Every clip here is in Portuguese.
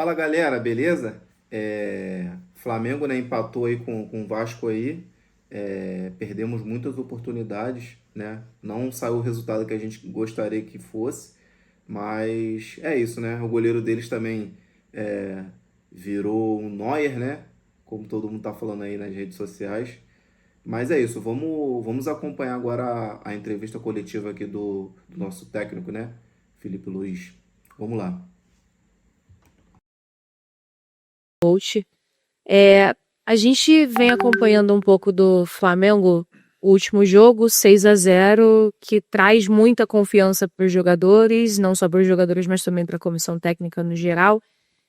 Fala galera, beleza? Flamengo, né, empatou aí com o Vasco aí. Perdemos muitas oportunidades, né? Não saiu o resultado que a gente gostaria que fosse, mas é isso, né? O goleiro deles também é, virou um Neuer, né? Como todo mundo tá falando aí nas redes sociais. Mas é isso, vamos acompanhar agora a entrevista coletiva aqui do nosso técnico, né? Felipe Luiz. Vamos lá. Coach. É, a gente vem acompanhando um pouco do Flamengo, o último jogo, 6-0, que traz muita confiança para os jogadores, não só para os jogadores, mas também para a comissão técnica no geral.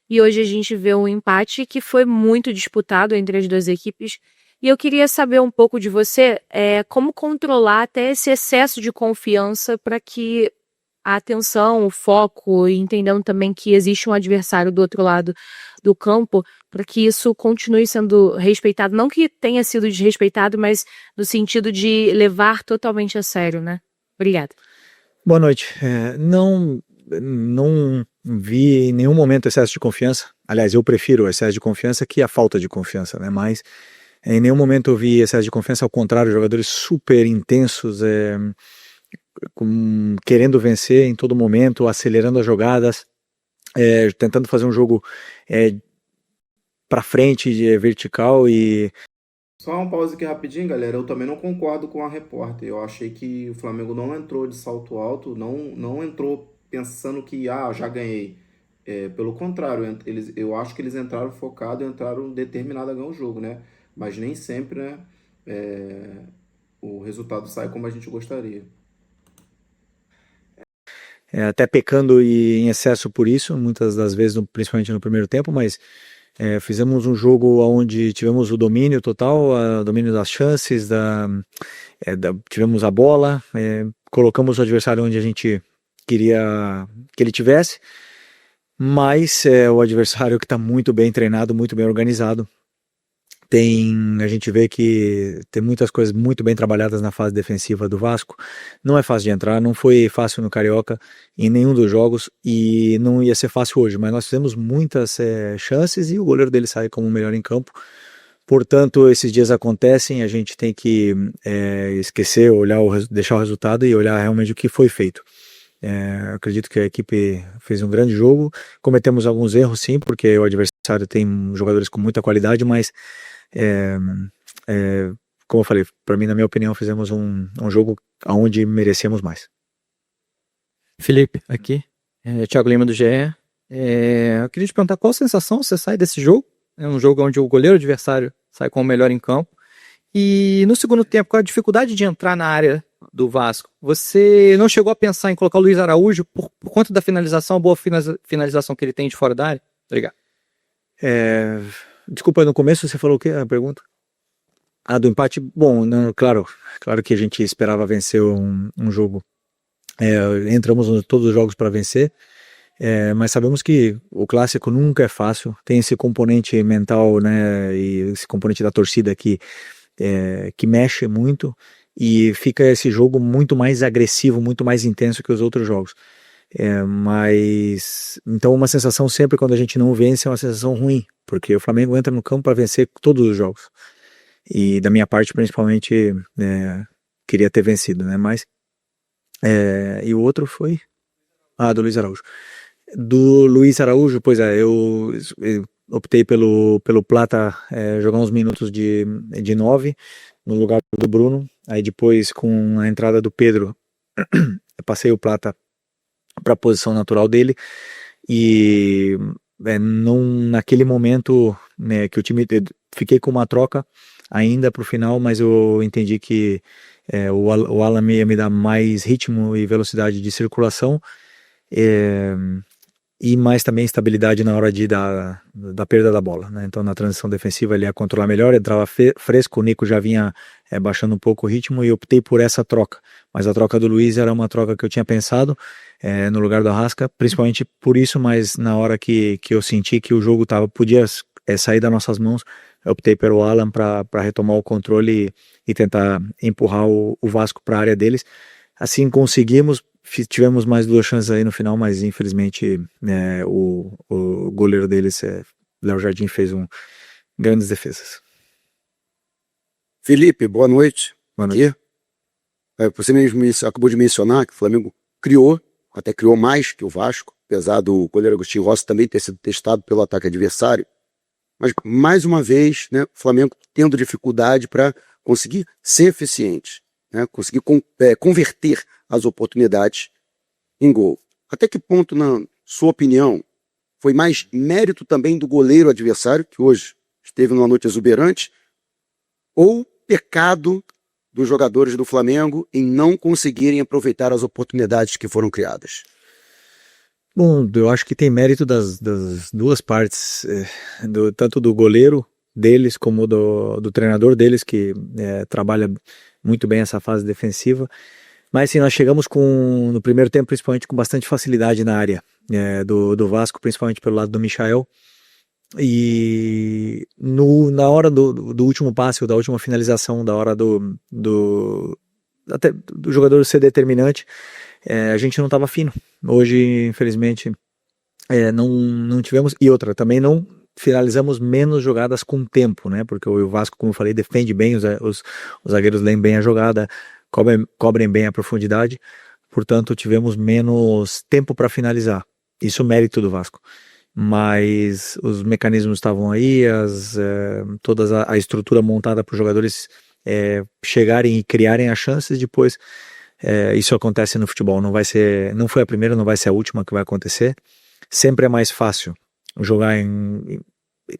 E hoje a gente vê um empate que foi muito disputado entre as duas equipes. E eu queria saber um pouco de você, como controlar até esse excesso de confiança para que a atenção, o foco, e entendendo também que existe um adversário do outro lado do campo, para que isso continue sendo respeitado. Não que tenha sido desrespeitado, mas no sentido de levar totalmente a sério, né? Obrigada. Boa noite. Não vi em nenhum momento excesso de confiança. Aliás, eu prefiro o excesso de confiança que a falta de confiança, né? Mas em nenhum momento eu vi excesso de confiança, ao contrário, jogadores super intensos, querendo vencer em todo momento, acelerando as jogadas, tentando fazer um jogo para frente, vertical e Só uma pausa aqui rapidinho, galera. Eu também não concordo com a repórter. Eu achei que o Flamengo não entrou de salto alto, não entrou pensando que, já ganhei. Pelo contrário, eu acho que eles entraram focados, entraram determinados a ganhar o jogo, né? Mas nem sempre, né, é, o resultado sai como a gente gostaria. até pecando em excesso por isso, muitas das vezes, principalmente no primeiro tempo, mas fizemos um jogo onde tivemos o domínio total, o domínio das chances, tivemos a bola, colocamos o adversário onde a gente queria que ele tivesse, mas o adversário que está muito bem treinado, muito bem organizado. A gente vê que tem muitas coisas muito bem trabalhadas na fase defensiva do Vasco. Não é fácil de entrar, não foi fácil no Carioca em nenhum dos jogos e não ia ser fácil hoje, mas nós fizemos muitas chances e o goleiro dele sai como o melhor em campo. Portanto, esses dias acontecem, a gente tem que esquecer, deixar o resultado e olhar realmente o que foi feito. Acredito que a equipe fez um grande jogo, cometemos alguns erros sim, porque o adversário tem jogadores com muita qualidade, mas é, é, como eu falei, para mim, na minha opinião, fizemos um jogo onde merecemos mais. Felipe, aqui, Thiago Lima do GE. Eu queria te perguntar qual sensação você sai desse jogo? É um jogo onde o goleiro adversário sai com o melhor em campo. E no segundo tempo, com a dificuldade de entrar na área do Vasco, você não chegou a pensar em colocar o Luiz Araújo por conta da finalização, a boa finalização que ele tem de fora da área? Obrigado. Desculpa, no começo você falou o que? A pergunta? Do empate. Bom, não, claro que a gente esperava vencer um jogo. Entramos em todos os jogos para vencer, mas sabemos que o clássico nunca é fácil. Tem esse componente mental, né, e esse componente da torcida que mexe muito e fica esse jogo muito mais agressivo, muito mais intenso que os outros jogos. Mas então uma sensação sempre quando a gente não vence é uma sensação ruim, porque o Flamengo entra no campo para vencer todos os jogos. E da minha parte, principalmente, queria ter vencido, né? Mas e o outro foi do Luiz Araújo. Do Luiz Araújo, pois eu optei pelo Plata jogar uns minutos de 9 no lugar do Bruno. Aí depois, com a entrada do Pedro, eu passei o Plata para a posição natural dele e naquele momento, né, que o time fiquei com uma troca ainda para o final, mas eu entendi que o Alan ia me dar mais ritmo e velocidade de circulação, e mais também estabilidade na hora da perda da bola, né? Então na transição defensiva ele ia controlar melhor, entrava fresco, o Nico já vinha baixando um pouco o ritmo e optei por essa troca, mas a troca do Luiz era uma troca que eu tinha pensado no lugar do Arrasca, principalmente por isso, mas na hora que eu senti que o jogo podia sair das nossas mãos, eu optei pelo Alan para retomar o controle e tentar empurrar o Vasco para a área deles. Assim conseguimos, tivemos mais 2 chances aí no final, mas infelizmente o goleiro deles, Léo Jardim, fez grandes defesas. Felipe, boa noite. Boa noite. Aqui. Você mesmo acabou de mencionar que o Flamengo até criou mais que o Vasco, apesar do goleiro Agostinho Rossi também ter sido testado pelo ataque adversário. Mas, mais uma vez, né, o Flamengo tendo dificuldade para conseguir ser eficiente, né, conseguir converter as oportunidades em gol. Até que ponto, na sua opinião, foi mais mérito também do goleiro adversário, que hoje esteve numa noite exuberante, ou pecado dos jogadores do Flamengo em não conseguirem aproveitar as oportunidades que foram criadas? Bom, eu acho que tem mérito das duas partes, tanto do goleiro deles como do treinador deles, que trabalha muito bem essa fase defensiva. Mas sim, nós chegamos no primeiro tempo, principalmente com bastante facilidade na área do Vasco, principalmente pelo lado do Michael. E na hora do último passe, ou da última finalização, da hora até do jogador ser determinante, a gente não estava fino. Hoje, infelizmente, não tivemos. E outra, também não finalizamos menos jogadas com tempo, né? Porque o Vasco, como eu falei, defende bem, os zagueiros leem bem a jogada, cobrem bem a profundidade. Portanto, tivemos menos tempo para finalizar. Isso é mérito do Vasco. Mas os mecanismos estavam aí, toda a estrutura montada para os jogadores chegarem e criarem as chances. Depois isso acontece no futebol, não foi a primeira, não vai ser a última que vai acontecer. Sempre é mais fácil jogar em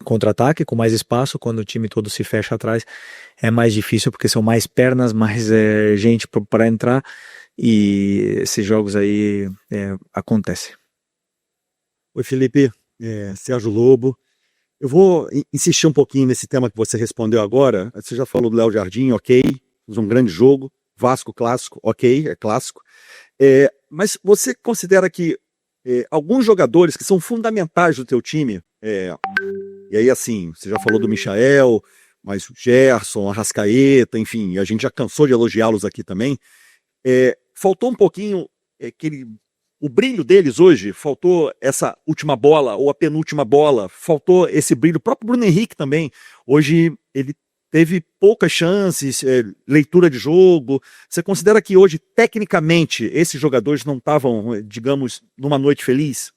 contra-ataque, com mais espaço. Quando o time todo se fecha atrás, é mais difícil, porque são mais pernas, mais gente para entrar, e esses jogos aí acontecem. Oi, Felipe, Sérgio Lobo. Eu vou insistir um pouquinho nesse tema que você respondeu agora. Você já falou do Léo Jardim, ok, fez um grande jogo. Vasco clássico, ok, é clássico. Mas você considera que alguns jogadores que são fundamentais do teu time, e aí assim, você já falou do Michael, mas o Gerson, Arrascaeta, enfim, a gente já cansou de elogiá-los aqui também, faltou um pouquinho o brilho deles hoje, faltou essa última bola ou a penúltima bola, faltou esse brilho. O próprio Bruno Henrique também, hoje ele teve poucas chances, leitura de jogo. Você considera que hoje, tecnicamente, esses jogadores não estavam, digamos, numa noite feliz?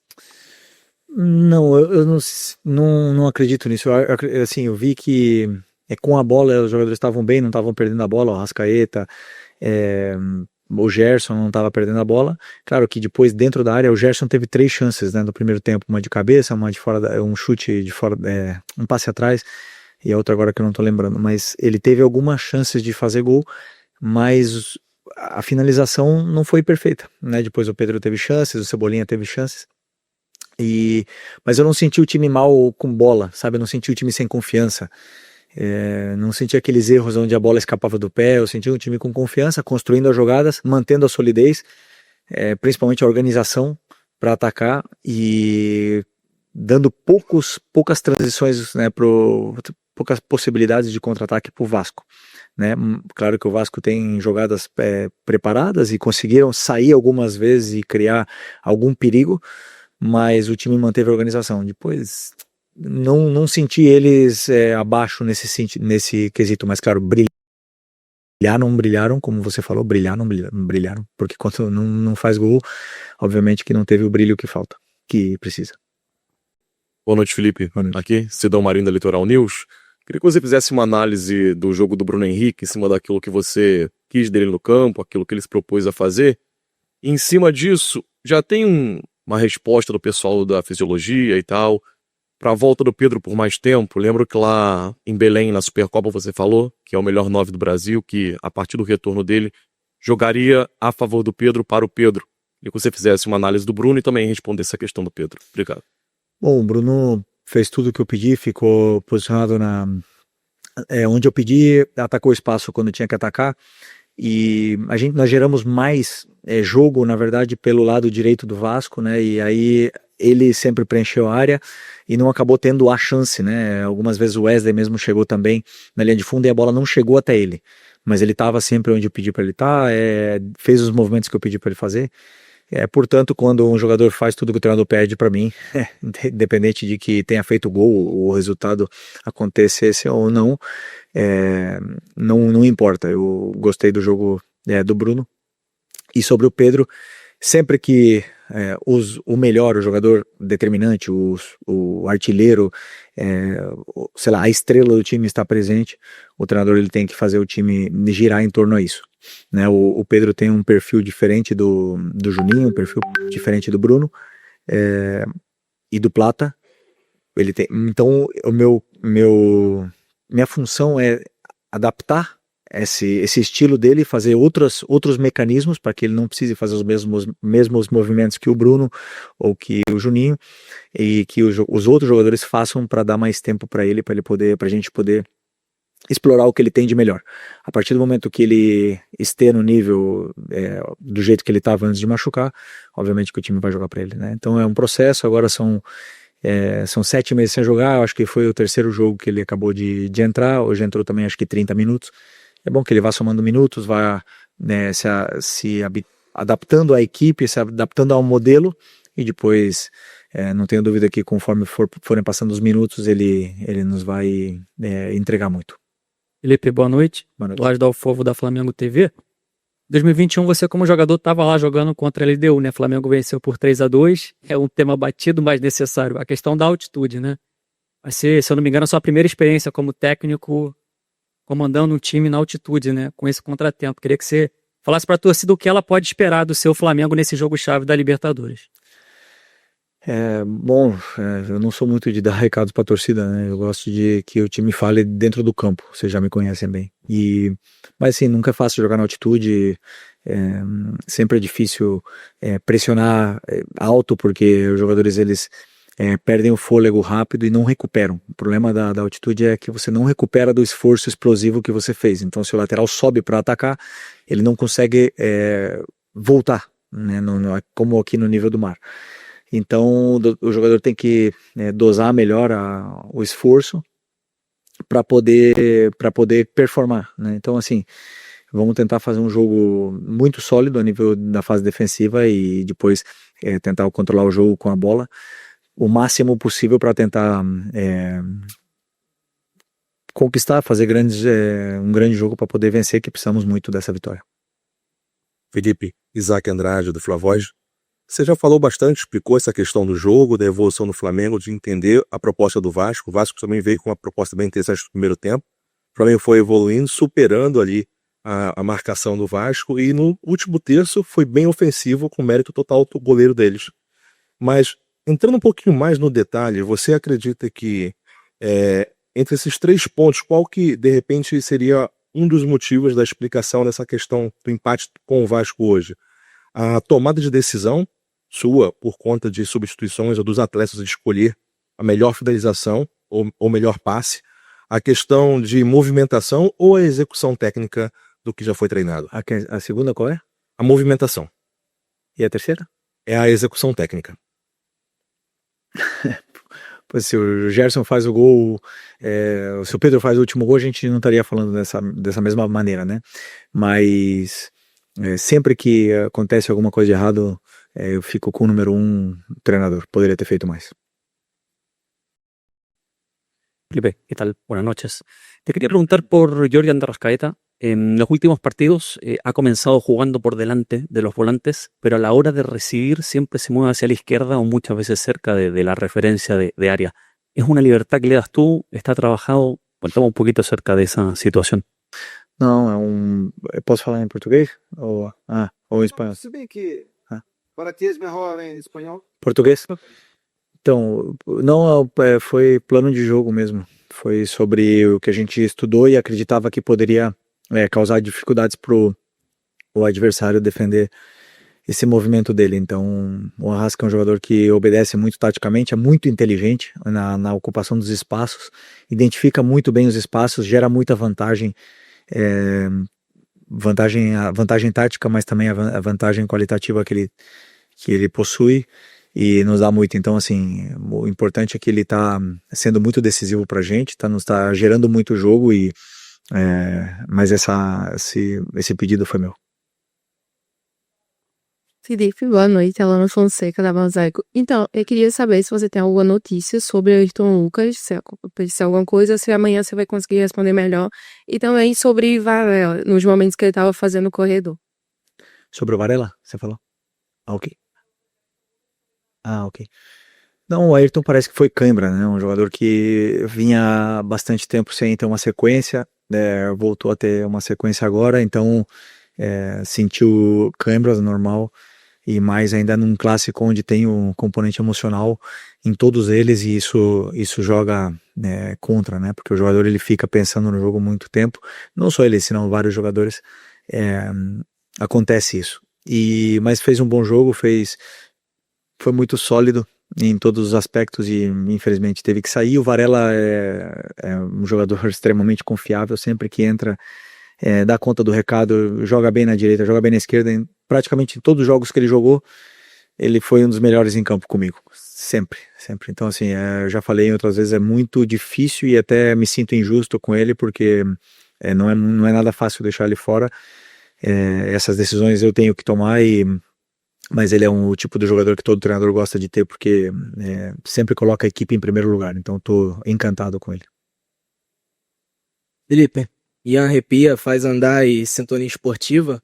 Não, eu não acredito nisso. Eu vi que com a bola os jogadores estavam bem, não estavam perdendo a bola. O Arrascaeta, o Gerson não estava perdendo a bola. Claro que depois, dentro da área, o Gerson teve 3 chances, né, no primeiro tempo. Uma de cabeça, uma de fora, um chute de fora, um passe atrás, e a outra agora que eu não estou lembrando. Mas ele teve algumas chances de fazer gol, mas a finalização não foi perfeita, né? Depois o Pedro teve chances, o Cebolinha teve chances. Mas eu não senti o time mal com bola, sabe? Eu não senti o time sem confiança. Não senti aqueles erros onde a bola escapava do pé. Eu senti um time com confiança, construindo as jogadas, mantendo a solidez, principalmente a organização para atacar e dando poucas transições, né, poucas possibilidades de contra-ataque para o Vasco, né? Claro que o Vasco tem jogadas preparadas e conseguiram sair algumas vezes e criar algum perigo, mas o time manteve a organização. Depois não senti eles abaixo nesse quesito, mas claro, brilharam, como você falou, brilharam, porque quando não faz gol, obviamente que não teve o brilho que precisa. Boa noite, Felipe. Boa noite. Aqui, Sidão Marinho da Litoral News. Queria que você fizesse uma análise do jogo do Bruno Henrique em cima daquilo que você quis dele no campo, aquilo que ele se propôs a fazer. E em cima disso, já tem uma resposta do pessoal da fisiologia e tal, para a volta do Pedro por mais tempo. Lembro que lá em Belém, na Supercopa, você falou que é o melhor 9 do Brasil, que a partir do retorno dele, jogaria a favor do Pedro para o Pedro. Queria que você fizesse uma análise do Bruno e também respondesse a questão do Pedro. Obrigado. Bom, o Bruno fez tudo o que eu pedi, ficou posicionado onde eu pedi, atacou o espaço quando tinha que atacar, e nós geramos mais jogo, na verdade, pelo lado direito do Vasco, né? E aí ele sempre preencheu a área e não acabou tendo a chance, né? Algumas vezes o Wesley mesmo chegou também na linha de fundo e a bola não chegou até ele, mas ele estava sempre onde eu pedi para ele estar, fez os movimentos que eu pedi para ele fazer. Portanto, quando um jogador faz tudo que o treinador pede para mim, independente de que tenha feito gol, o resultado acontecesse ou não, não importa. Eu gostei do jogo do Bruno. E sobre o Pedro, sempre que o melhor, o jogador determinante, o artilheiro, sei lá, a estrela do time está presente, o treinador ele tem que fazer o time girar em torno a isso. Né? O Pedro tem um perfil diferente do Juninho, um perfil diferente do Bruno e do Plata. Então, minha função é adaptar esse estilo dele, fazer outros mecanismos para que ele não precise fazer os mesmos movimentos que o Bruno ou que o Juninho, e que os outros jogadores façam para dar mais tempo para ele poder, para a gente poder explorar o que ele tem de melhor. A partir do momento que ele esteja no nível do jeito que ele estava antes de machucar, obviamente que o time vai jogar para ele, né? Então é um processo. Agora são 7 meses sem jogar. Eu acho que foi o terceiro jogo que ele acabou de entrar. Hoje entrou também acho que 30 minutos. É bom que ele vá somando minutos, vá se adaptando à equipe, se adaptando ao modelo, e depois, não tenho dúvida que conforme forem passando os minutos, ele nos vai entregar muito. Felipe, boa noite. Boa noite. Laje Dalfovo da Flamengo TV. 2021 você como jogador estava lá jogando contra a LDU, né? Flamengo venceu por 3-2. É um tema batido, mas necessário. A questão da altitude, né? Vai ser, se eu não me engano, a sua primeira experiência como técnico comandando um time na altitude, né? Com esse contratempo. Queria que você falasse para a torcida o que ela pode esperar do seu Flamengo nesse jogo-chave da Libertadores. Bom, eu não sou muito de dar recados para a torcida, né? Eu gosto de que o time fale dentro do campo. Vocês já me conhecem bem. Mas assim, nunca é fácil jogar na altitude. Sempre é difícil pressionar alto, porque os jogadores eles perdem o fôlego rápido e não recuperam. O problema da altitude é que você não recupera do esforço explosivo que você fez. Então, se o lateral sobe para atacar, ele não consegue voltar, né? Como aqui no nível do mar. Então, o jogador tem que dosar melhor o esforço para poder performar, né? Então, assim, vamos tentar fazer um jogo muito sólido a nível da fase defensiva e depois tentar controlar o jogo com a bola o máximo possível para tentar conquistar, fazer um grande jogo para poder vencer, que precisamos muito dessa vitória. Felipe, Isaac Andrade, do Flavoz. Você já falou bastante, explicou essa questão do jogo, da evolução do Flamengo, de entender a proposta do Vasco. O Vasco também veio com uma proposta bem interessante no primeiro tempo. O Flamengo foi evoluindo, superando ali a marcação do Vasco, e no último terço foi bem ofensivo, com mérito total do goleiro deles. Mas, entrando um pouquinho mais no detalhe, você acredita que entre esses 3 pontos, qual que de repente seria um dos motivos da explicação dessa questão do empate com o Vasco hoje? A tomada de decisão sua por conta de substituições ou dos atletas de escolher a melhor finalização ou melhor passe, a questão de movimentação ou a execução técnica do que já foi treinado? A segunda qual é? A movimentação. E a terceira? É a execução técnica. Pois se o Gerson faz o gol, se o Pedro faz o último gol, a gente não estaria falando dessa mesma maneira, né? Mas sempre que acontece alguma coisa de errado, eu fico com o número 1 treinador. Poderia ter feito mais. Felipe, ¿qué tal? Buenas noches. Te quería preguntar por Jordi de Arrascaeta. En los últimos partidos ha comenzado jugando por delante de los volantes, pero a la hora de recibir siempre se mueve hacia la izquierda o muchas veces cerca de la referencia de área. ¿Es una libertad que le das tú? ¿Está trabajado? Contame un poquito acerca de esa situación. Não, posso falar em português? Ou em espanhol? Se bem que para ti é melhor em espanhol. Português? Então, não, foi plano de jogo mesmo. Foi sobre o que a gente estudou e acreditava que poderia causar dificuldades pro o adversário defender esse movimento dele. Então, o Arrasca é um jogador que obedece muito taticamente, é muito inteligente na ocupação dos espaços, identifica muito bem os espaços, gera muita vantagem, a vantagem tática, mas também a vantagem qualitativa que ele possui, e nos dá muito. Então, assim, o importante é que ele está sendo muito decisivo pra gente, nos tá gerando muito jogo, mas esse pedido foi meu. Felipe, boa noite. Elana Fonseca, da Mosaico. Então, eu queria saber se você tem alguma notícia sobre o Ayrton Lucas, se aconteceu alguma coisa, se amanhã você vai conseguir responder melhor. E também sobre Varela, nos momentos que ele estava fazendo o corredor. Sobre o Varela, você falou? Ah, ok. Ah, ok. Não, o Ayrton parece que foi cãibra, né? Um jogador que vinha bastante tempo sem ter uma sequência, voltou a ter uma sequência agora, então sentiu cãibras normal, e mais ainda num clássico onde tem um componente emocional em todos eles, e isso joga contra, né? Porque o jogador ele fica pensando no jogo muito tempo, não só ele, senão vários jogadores, acontece isso. Mas fez um bom jogo, foi muito sólido em todos os aspectos e infelizmente teve que sair. O Varela é um jogador extremamente confiável, sempre que entra dá conta do recado, joga bem na direita, joga bem na esquerda, praticamente em todos os jogos que ele jogou, ele foi um dos melhores em campo comigo, sempre. Então assim, eu já falei outras vezes, é muito difícil e até me sinto injusto com ele, porque não é nada fácil deixar ele fora. Essas decisões eu tenho que tomar, mas ele é o tipo de jogador que todo treinador gosta de ter, porque sempre coloca a equipe em primeiro lugar, então estou encantado com ele. Felipe, Ian Repia faz andar e sintonia esportiva.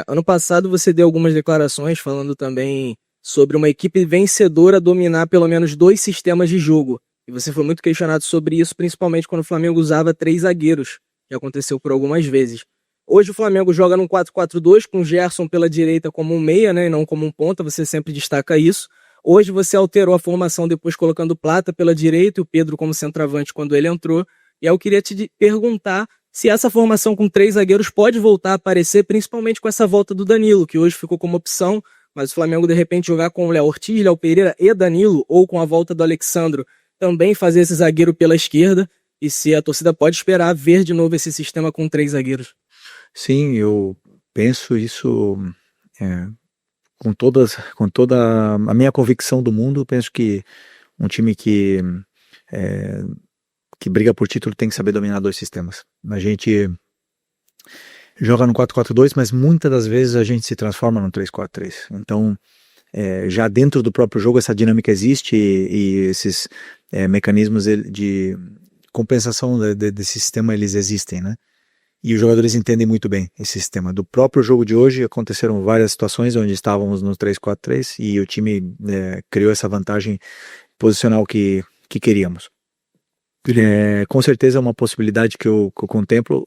Ano passado você deu algumas declarações falando também sobre uma equipe vencedora dominar pelo menos 2 sistemas de jogo. E você foi muito questionado sobre isso, principalmente quando o Flamengo usava 3 zagueiros, que aconteceu por algumas vezes. Hoje o Flamengo joga num 4-4-2 com o Gerson pela direita como um meia, né, e não como um ponta, você sempre destaca isso. Hoje você alterou a formação depois colocando o Plata pela direita e o Pedro como centroavante quando ele entrou. E eu queria te perguntar se essa formação com 3 zagueiros pode voltar a aparecer, principalmente com essa volta do Danilo, que hoje ficou como opção, mas o Flamengo de repente jogar com o Léo Ortiz, Léo Pereira e Danilo, ou com a volta do Alexandro, também fazer esse zagueiro pela esquerda, e se a torcida pode esperar ver de novo esse sistema com 3 zagueiros. Sim, eu penso isso com toda a minha convicção do mundo. Penso que um time que briga por título tem que saber dominar 2 sistemas. A gente joga no 4-4-2, mas muitas das vezes a gente se transforma no 3-4-3. Então, já dentro do próprio jogo essa dinâmica existe, e esses mecanismos de compensação desse sistema, eles existem, né? E os jogadores entendem muito bem esse sistema. Do próprio jogo de hoje, aconteceram várias situações onde estávamos no 3-4-3 e o time criou essa vantagem posicional que queríamos. Com certeza é uma possibilidade que eu contemplo,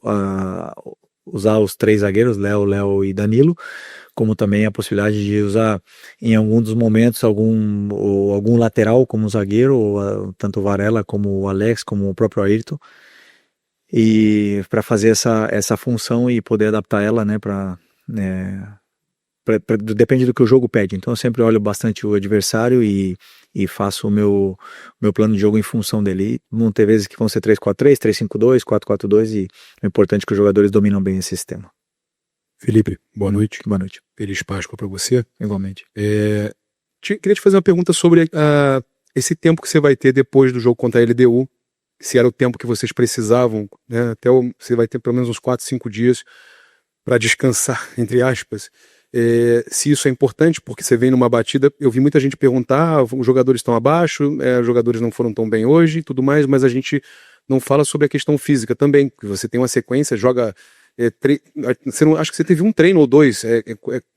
usar os 3 zagueiros, Léo e Danilo, como também a possibilidade de usar em algum dos momentos algum lateral como zagueiro, ou tanto o Varela como o Alex, como o próprio Ayrton, e para fazer essa função e poder adaptar ela, né, depende do que o jogo pede. Então eu sempre olho bastante o adversário e faço o meu plano de jogo em função dele. Vão ter vezes que vão ser 3-4-3, 3-5-2, 4-4-2, e o importante é que os jogadores dominam bem esse sistema. Felipe, boa noite. Boa noite. Feliz Páscoa para você. Igualmente. Queria te fazer uma pergunta sobre esse tempo que você vai ter depois do jogo contra a LDU, se era o tempo que vocês precisavam, né? Você vai ter pelo menos uns 4-5 dias para descansar, entre aspas. Se isso é importante, porque você vem numa batida, eu vi muita gente perguntar, os jogadores estão abaixo, os jogadores não foram tão bem hoje e tudo mais, mas a gente não fala sobre a questão física também, que você tem uma sequência, joga, acho que você teve um treino ou 2,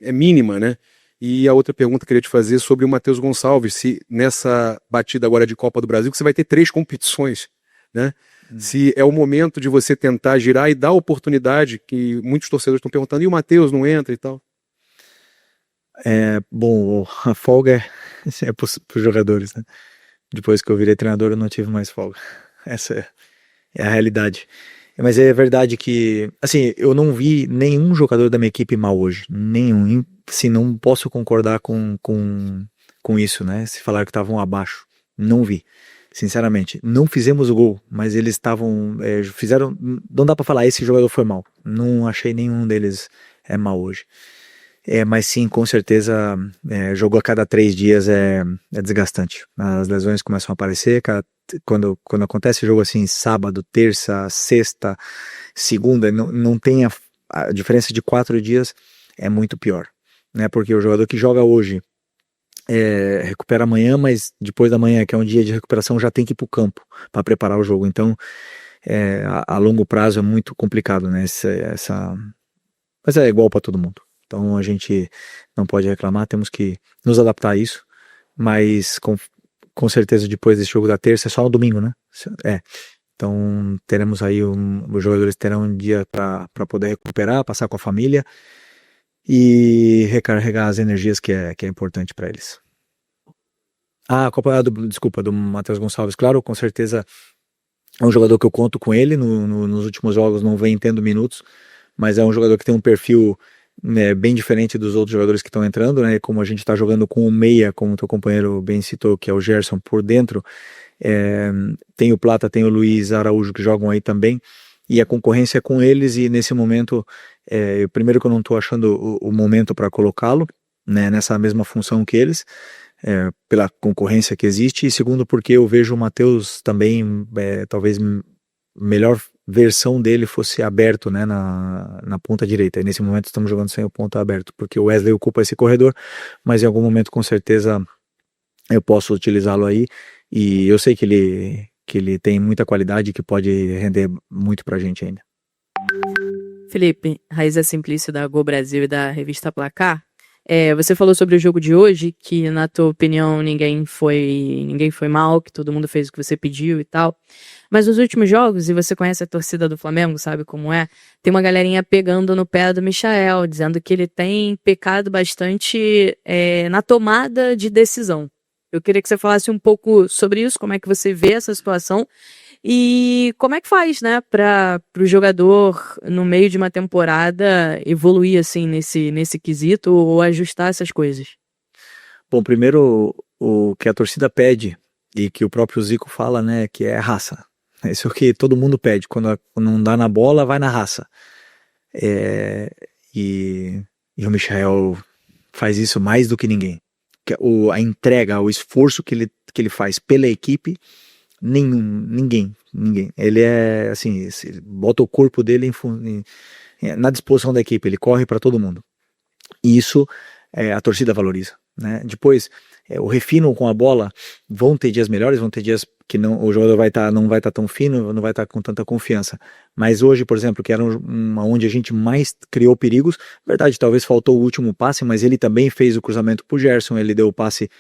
é mínima, né? E a outra pergunta que eu queria te fazer sobre o Matheus Gonçalves, se nessa batida agora de Copa do Brasil, que você vai ter 3 competições, né? Se é o momento de você tentar girar e dar oportunidade, que muitos torcedores estão perguntando, e o Matheus não entra e tal? Bom, a folga é para os jogadores, né? Depois que eu virei treinador, eu não tive mais folga. Essa é a realidade. Mas é verdade que, assim, eu não vi nenhum jogador da minha equipe mal hoje. Nenhum. Assim, não posso concordar com isso, né? Se falar que estavam abaixo. Não vi. Sinceramente, não fizemos o gol, mas eles fizeram, não dá pra falar, esse jogador foi mal, não achei nenhum deles mal hoje, mas sim, com certeza, jogo a cada 3 dias é desgastante, as lesões começam a aparecer, quando acontece jogo assim, sábado, terça, sexta, segunda, não tem a diferença de 4 dias, é muito pior. né? Porque o jogador que joga hoje recupera amanhã, mas depois da manhã, que é um dia de recuperação, já tem que ir para o campo para preparar o jogo. Então, a longo prazo é muito complicado, né? Mas é igual para todo mundo. Então a gente não pode reclamar, temos que nos adaptar a isso. Mas com certeza depois desse jogo da terça é só no domingo, né? Então teremos aí os jogadores terão um dia para poder recuperar, passar com a família e recarregar as energias que é importante para eles. A Copa desculpa, do Matheus Gonçalves, claro, com certeza é um jogador que eu conto com ele, nos últimos jogos não vem tendo minutos, mas é um jogador que tem um perfil, né, bem diferente dos outros jogadores que estão entrando, né? Como a gente está jogando com o meia, como o teu companheiro bem citou, que é o Gerson por dentro, tem o Plata, tem o Luiz Araújo que jogam aí também, e a concorrência é com eles, e nesse momento, primeiro que eu não estou achando o momento para colocá-lo, né, nessa mesma função que eles, pela concorrência que existe, e segundo porque eu vejo o Matheus também, talvez melhor versão dele fosse aberto, né, na ponta direita, e nesse momento estamos jogando sem o ponta aberto, porque o Wesley ocupa esse corredor, mas em algum momento com certeza eu posso utilizá-lo aí, e eu sei que ele tem muita qualidade, que pode render muito pra gente ainda. Felipe, Raíza Simplício da Go Brasil e da revista Placar. Você falou sobre o jogo de hoje, que na tua opinião ninguém foi mal, que todo mundo fez o que você pediu e tal. Mas nos últimos jogos, e você conhece a torcida do Flamengo, sabe como é, tem uma galerinha pegando no pé do Michael, dizendo que ele tem pecado bastante na tomada de decisão. Eu queria que você falasse um pouco sobre isso, como é que você vê essa situação e como é que faz, né, para o jogador, no meio de uma temporada, evoluir assim nesse quesito ou ajustar essas coisas. Bom, primeiro o que a torcida pede e que o próprio Zico fala, né, que é raça. Isso é o que todo mundo pede, quando não dá na bola, vai na raça. E o Michael faz isso mais do que ninguém. A entrega, o esforço que ele faz pela equipe, ninguém. Ele é assim, bota o corpo dele na disposição da equipe, ele corre para todo mundo. E isso a torcida valoriza, né? Depois, o refino com a bola, vão ter dias melhores, vão ter dias que o jogador não vai estar tão fino, não vai estar com tanta confiança. Mas hoje, por exemplo, que era onde a gente mais criou perigos, verdade, talvez faltou o último passe, mas ele também fez o cruzamento pro Gerson, ele deu o passe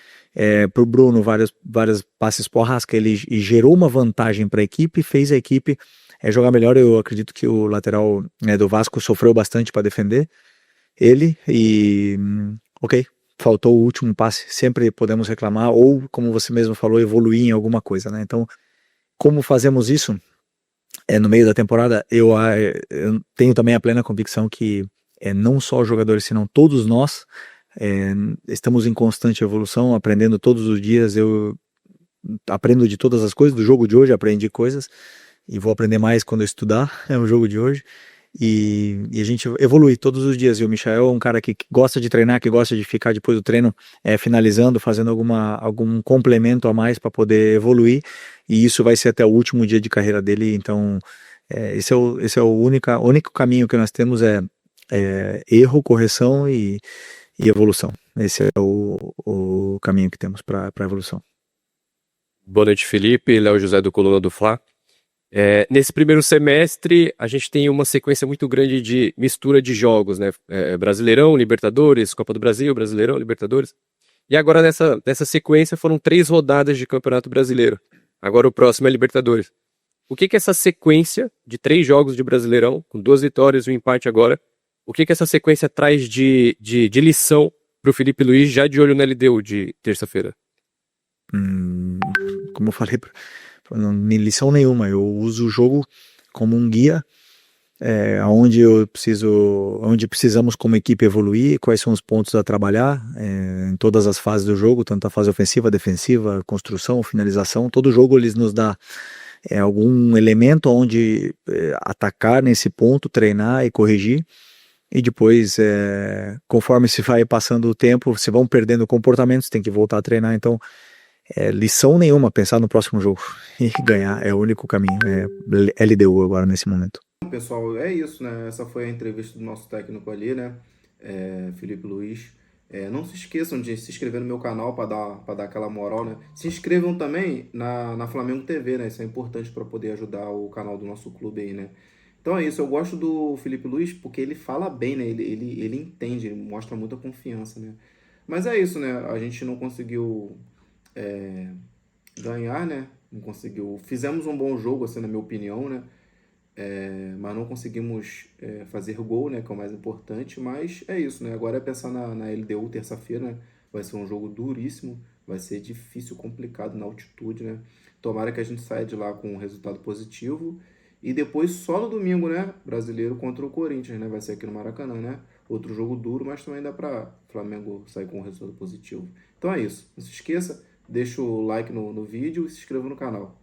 pro Bruno, vários passes pro Arrasca, ele gerou uma vantagem para a equipe, fez a equipe jogar melhor. Eu acredito que o lateral do Vasco sofreu bastante para defender ele e ok, faltou o último passe, sempre podemos reclamar ou, como você mesmo falou, evoluir em alguma coisa, né? Então, como fazemos isso no meio da temporada, eu tenho também a plena convicção que não só os jogadores, senão todos nós estamos em constante evolução, aprendendo todos os dias. Eu aprendo de todas as coisas, do jogo de hoje aprendi coisas e vou aprender mais quando eu estudar o jogo de hoje. E a gente evolui todos os dias, e o Michael é um cara que gosta de treinar, que gosta de ficar depois do treino finalizando, fazendo algum complemento a mais para poder evoluir, e isso vai ser até o último dia de carreira dele. Então esse é o único caminho que nós temos, erro, correção e evolução. Esse é o caminho que temos para a evolução. Boa noite, Felipe, Léo José do Coluna do Fla. Nesse primeiro semestre, a gente tem uma sequência muito grande de mistura de jogos, né? Brasileirão, Libertadores, Copa do Brasil, Brasileirão, Libertadores. E agora nessa sequência foram 3 rodadas de Campeonato Brasileiro. Agora o próximo é Libertadores. O que essa sequência de 3 jogos de Brasileirão, com 2 vitórias e um empate agora, o que essa sequência traz de lição para o Felipe Luiz, já de olho na LDU de terça-feira? Como eu falei, não tem lição nenhuma. Eu uso o jogo como um guia, onde precisamos como equipe evoluir, quais são os pontos a trabalhar em todas as fases do jogo, tanto a fase ofensiva, defensiva, construção, finalização. Todo jogo eles nos dá algum elemento onde atacar nesse ponto, treinar e corrigir. E depois, conforme se vai passando o tempo, se vão perdendo comportamentos, tem que voltar a treinar. Então, lição nenhuma, pensar no próximo jogo e ganhar é o único caminho. LDU agora nesse momento. Pessoal, é isso, né? Essa foi a entrevista do nosso técnico ali, né? Felipe Luiz. Não se esqueçam de se inscrever no meu canal para dar aquela moral, né? Se inscrevam também na Flamengo TV, né? Isso é importante para poder ajudar o canal do nosso clube aí, né? Então é isso, eu gosto do Felipe Luiz porque ele fala bem, né? Ele entende, ele mostra muita confiança, né? Mas é isso, né? A gente não conseguiu ganhar, né? Não conseguiu. Fizemos um bom jogo, assim, na minha opinião, né? Mas não conseguimos fazer gol, né? Que é o mais importante. Mas é isso, né? Agora é pensar na LDU terça-feira, né? Vai ser um jogo duríssimo, vai ser difícil, complicado na altitude, né? Tomara que a gente saia de lá com um resultado positivo. E depois só no domingo, né? Brasileiro contra o Corinthians, né? Vai ser aqui no Maracanã, né? Outro jogo duro, mas também dá para Flamengo sair com um resultado positivo. Então é isso. Não se esqueça, deixa o like no vídeo e se inscreva no canal.